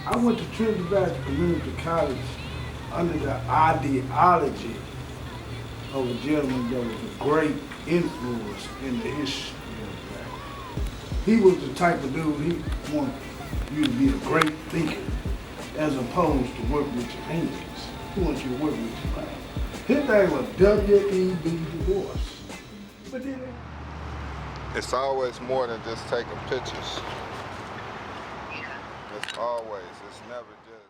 I went to Trinity Baptist Community College under the ideology of a gentleman that was a great influence in the history of black. He was the type of dude, he wanted you to be a great thinker as opposed to work with your hands. He wants you to work with your mind. His name was W.E.B. Du Bois. But then it's always more than just taking pictures. It's always, it's never just.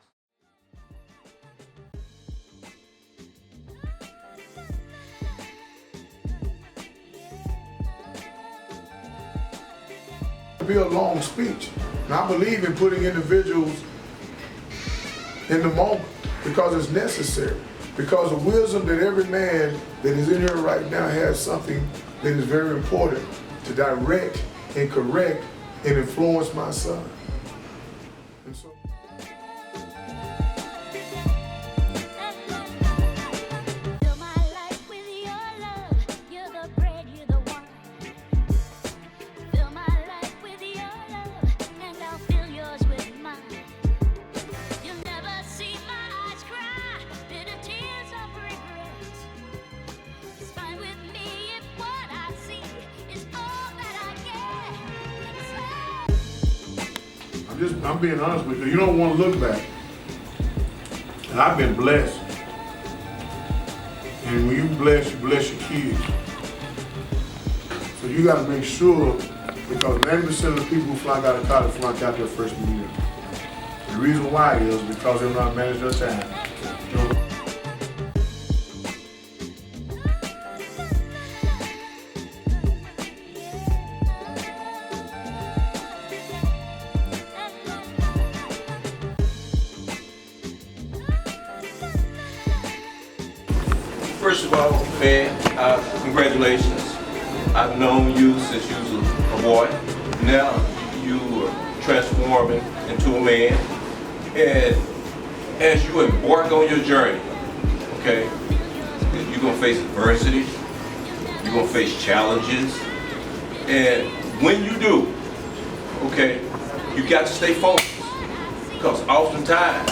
Be a long speech. And I believe in putting individuals in the moment because it's necessary. Because the wisdom that every man that is in here right now has something that is very important to direct and correct and influence my son. And so I'm being honest with you. You don't want to look back. And I've been blessed. And when you bless your kids. So you got to make sure, because 90% of the people who flunk out of college flunk out their freshman year. The reason why is because they don't know how to manage their time. First of all, man, congratulations. I've known you since you was a boy. Now you are transforming into a man. And as you embark on your journey, okay, you're gonna face adversity, you're gonna face challenges. And when you do, okay, you got to stay focused. Because oftentimes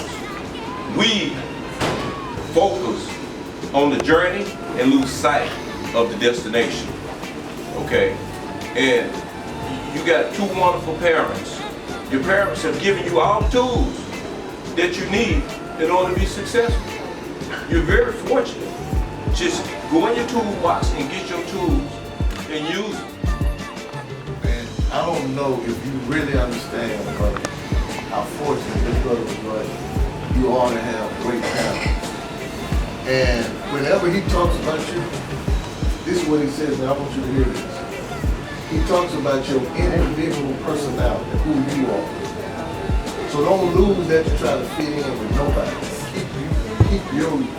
we focus on the journey and lose sight of the destination, okay? And you got two wonderful parents. Your parents have given you all the tools that you need in order to be successful. You're very fortunate. Just go in your toolbox and get your tools and use them. And I don't know if you really understand how fortunate this brother was like. You ought to have great talent. And whenever he talks about you, this is what he says, and I want you to hear this. He talks about your individual personality, who you are. So don't lose that to try to fit in with nobody. Keep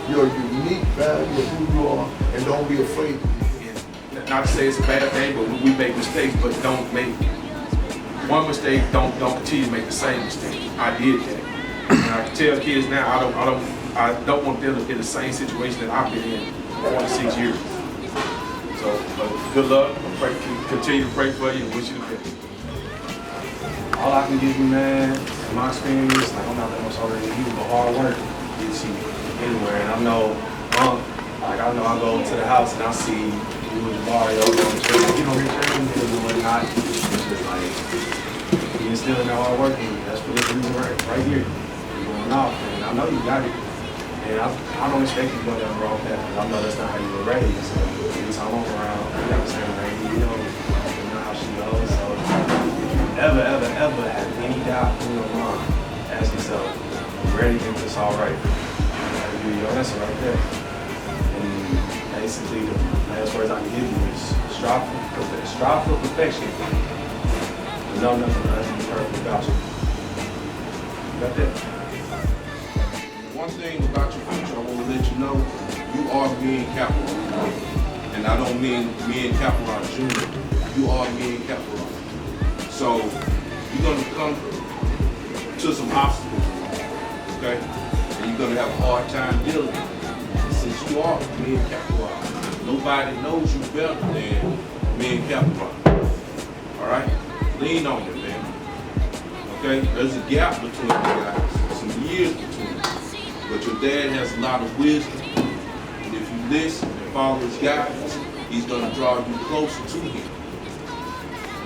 your unique value of who you are, and don't be afraid to be. Not to say it's a bad thing, but we make mistakes, but don't make one mistake. Don't continue to make the same mistake. I did that. And I can tell kids now, I don't want them to be in the same situation that I've been in for 26 years. So, good luck. Continue to pray for you and wish you the best. All I can give you, man, in my experience, like I'm not that much older than you, but hard work gets you anywhere. And I know, I go to the house and I see you and Mario on the trip, returning and whatnot. It's just like, you instilling that hard work in you. That's for this reason right here. You're going off, and I know you got it. And I don't expect you to go down the wrong path, because I know that's not how you were raised. So anytime I'm around, you got the same lady, you know how she goes. So if you ever have any doubt in your mind, ask yourself, where do you think this all right? That'll give you your answer right there. And basically, the last words I can give you is strive for perfection. But know nothing has to be perfect about you. Got that? One thing about your future, I want to let you know, you are Mene Khepera. And I don't mean Mene Khepera Jr. You are Mene Khepera. So you're going to come to some obstacles, okay? And you're going to have a hard time dealing with it. Since you are Mene Khepera, nobody knows you better than Mene Khepera. All right? Lean on it, man. Okay? There's a gap between you guys, some years between you. But your dad has a lot of wisdom. And if you listen and follow his guidance, he's going to draw you closer to him,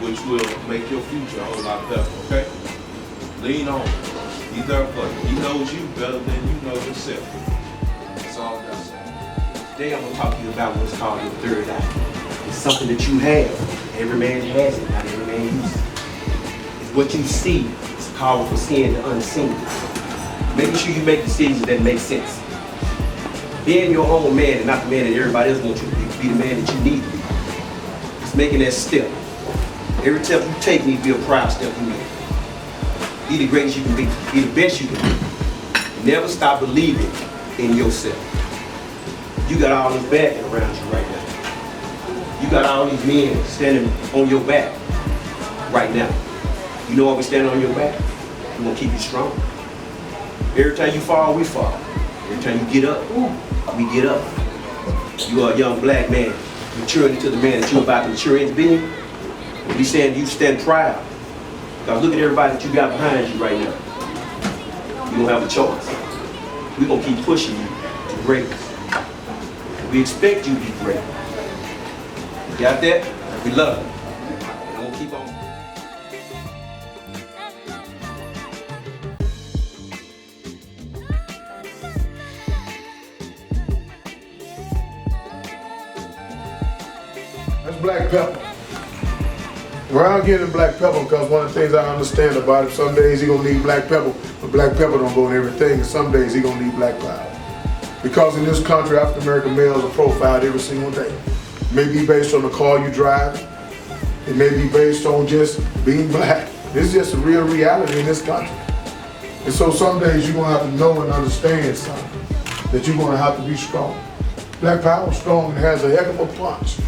which will make your future a whole lot better, okay? Lean on him. He's there for you. He knows you better than you know yourself. That's all I got to say. Today I'm going to talk to you about what's called your third eye. It's something that you have. Every man has it, not every man uses it. It's what you see. It's powerful seeing the unseen. Making sure you make decisions that make sense. Being your own man and not the man that everybody else wants you to be. Be the man that you need to be. It's making that step. Every step you take needs to be a proud step you make. Be the greatest you can be. Be the best you can be. Never stop believing in yourself. You got all this backing around you right now. You got all these men standing on your back right now. You know why we stand on your back? We're gonna keep you strong. Every time you fall, we fall. Every time you get up, we get up. You are a young black man, maturing into the man that you're about to mature into being. We saying you stand proud. Because look at everybody that you got behind you right now. You don't have a choice. We're gonna keep pushing you to greatness. We expect you to be great. You got that? We love you. And we'll keep on. That's black pepper. Well, I'm getting black pepper because one of the things I understand about it, some days he gonna need black pepper, but black pepper don't go in everything, and some days he gonna need black power. Because in this country, African American males are profiled every single day. It may be based on the car you drive. It may be based on just being black. This is just a real reality in this country. And so some days you're gonna have to know and understand something, that you're gonna have to be strong. Black power is strong and has a heck of a punch.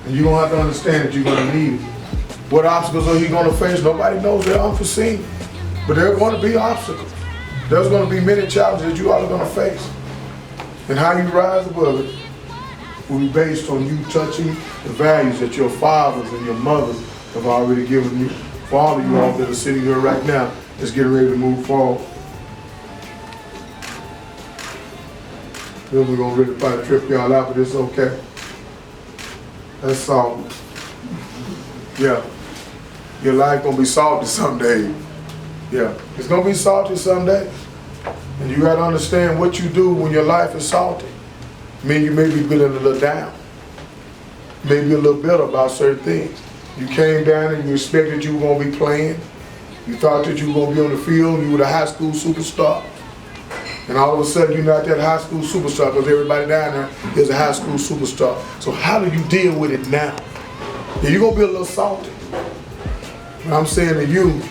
And you're gonna have to understand that you're gonna need it. What obstacles are you gonna face? Nobody knows, they're unforeseen. But there are gonna be obstacles. There's gonna be many challenges that you are gonna face. And how you rise above it will be based on you touching the values that your fathers and your mothers have already given you. For all of you all that are sitting here right now, is getting ready to move forward. Then we're gonna really probably trip y'all out, but it's okay. That's salt. Yeah. Your life gonna be salty someday. Yeah. It's gonna be salty someday. And you gotta understand what you do when your life is salty. I mean, you may be feeling a little down. Maybe a little bitter about certain things. You came down and you expected you were gonna be playing. You thought that you were gonna be on the field, you were the high school superstar. And all of a sudden you're not that high school superstar because everybody down there is a high school superstar. So how do you deal with it now? Yeah, you're gonna be a little salty. But I'm saying to you,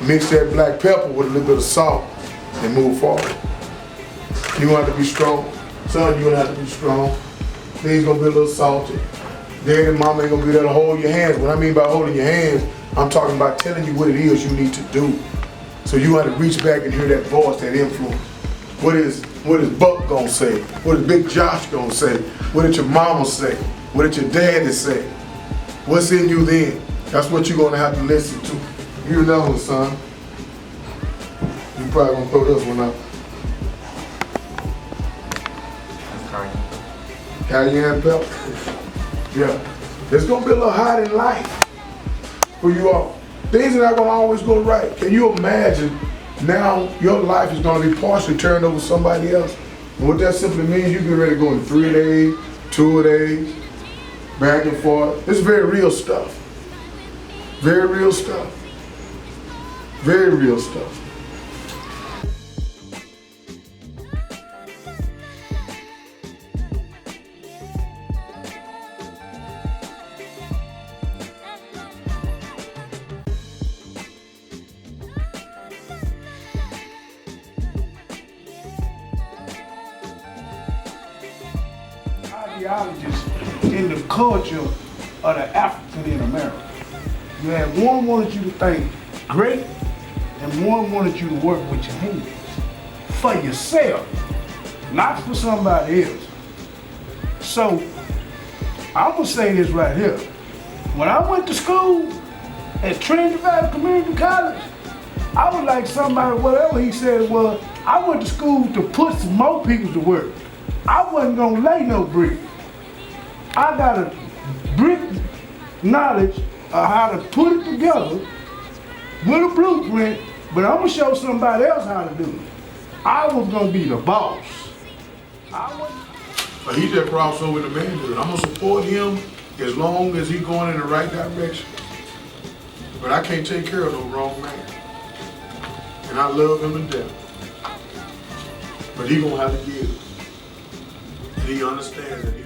mix that black pepper with a little bit of salt and move forward. You're gonna have to be strong. Son, you're gonna have to be strong. Things gonna be a little salty. Dad and mama ain't gonna be there to hold your hands. What I mean by holding your hands, I'm talking about telling you what it is you need to do. So you have to reach back and hear that voice, that influence. What is Buck gonna say? What is Big Josh gonna say? What did your mama say? What did your daddy say? What's in you then? That's what you're gonna have to listen to. You know, son. You probably gonna throw this one out. Cayenne pepper. Yeah. There's gonna be a little hot in life for you all. Things are not gonna always go right. Can you imagine now your life is gonna be partially turned over to somebody else? And what that simply means, you get ready to go in 3 days, 2 days, back and forth. This is very real stuff. Very real stuff. Very real stuff. Ideologies in the culture of the African in America. You had one wanted you to think great, and one wanted you to work with your hands for yourself, not for somebody else. So I'm gonna say this right here. When I went to school at Trinity Valley Community College, I was like somebody, whatever he said was, I went to school to put some more people to work. I wasn't gonna lay no brick. I got a brick knowledge of how to put it together with a blueprint, but I'm gonna show somebody else how to do it. I was gonna be the boss. But he just crossed over the manhood. I'm gonna support him as long as he's going in the right direction. But I can't take care of no wrong man. And I love him to death. But he gonna have to give. And he understands that he